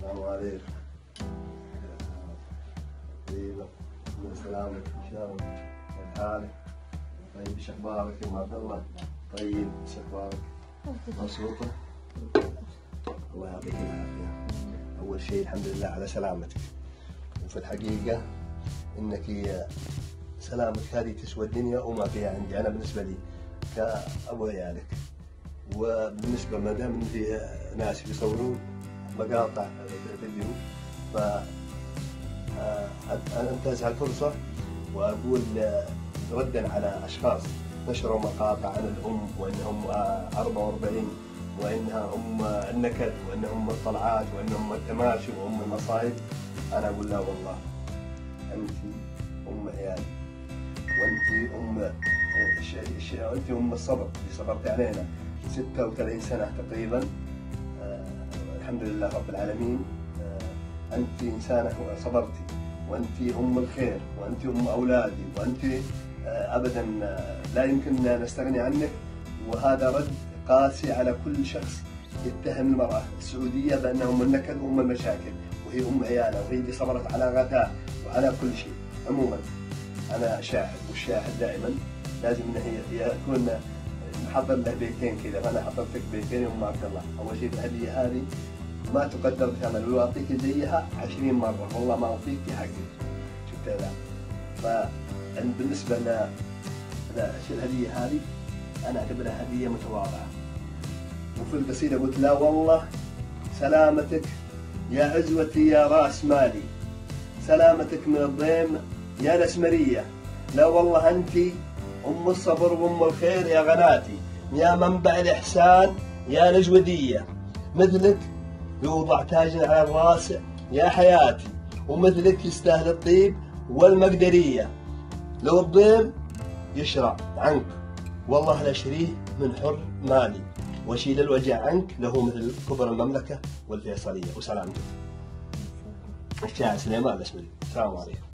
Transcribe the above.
السلام عليكم. طيبة من سلامك إن شاء الله. كيف حالك؟ طيب إيش أخبارك يا عبد الله؟ طيب إيش أخبارك؟ مبسوطة؟ الله يعطيك العافية. أول شيء الحمد لله على سلامتك. وفي الحقيقة إنك سلامك هذه تسوى الدنيا وما فيها عندي أنا بالنسبة لي كأبو عيالك. وبالنسبة ما دام في ناس يصورون مقاطع فيديو ف أنتهز هالفرصة وأقول ردا على أشخاص نشروا مقاطع عن الأم وأنهم 44 وأنها أم النكد وأنهم الطلعات وأنهم التماشي وأم المصايب. أنا أقول لا والله، أنت أم عيالي وأنت أنت أم الصبر اللي صبرت علينا 36 سنة تقريبا. الحمد لله رب العالمين. أنت إنسانة صبرتي وأنت أم الخير وأنت أم أولادي وأنت أبدا لا يمكن نستغني عنك. وهذا رد قاسي على كل شخص يتهم المرأة السعودية بأنها أم النكد وأم المشاكل وهي أم عيالها وهي اللي صبرت على غثاء وعلى كل شيء. عموما أنا شاهد والشاهد دائما لازم يكون محضر له بيتين كذا، فأنا حضرت لك بيتين يا أم عبد الله. أول شيء الهدية هذه ما تقدر بثمن ولو أعطيك زيها 20 مرة والله ما أعطيك حقك. شفت هذا؟ فبالنسبة الهدية هذه أنا أعتبرها هدية متواضعة. وفي القصيدة قلت لا والله سلامتك يا عزوتي يا رأس مالي، سلامتك من الضيم يا الأسمرية، لا والله أنت أم الصبر وأم الخير يا غناتي، يا منبع الإحسان يا نجودية، مثلك يوضع تاج على الراس يا حياتي، ومثلك يستاهل الطيب والمقدرية، لو الضيم يشرع عنك والله لأشريه من حر مالي، واشيل الوجع عنك له مثل كبر المملكة والفيصلية. وسلامتك. الشاعر سليمان الأسمري. السلام عليكم.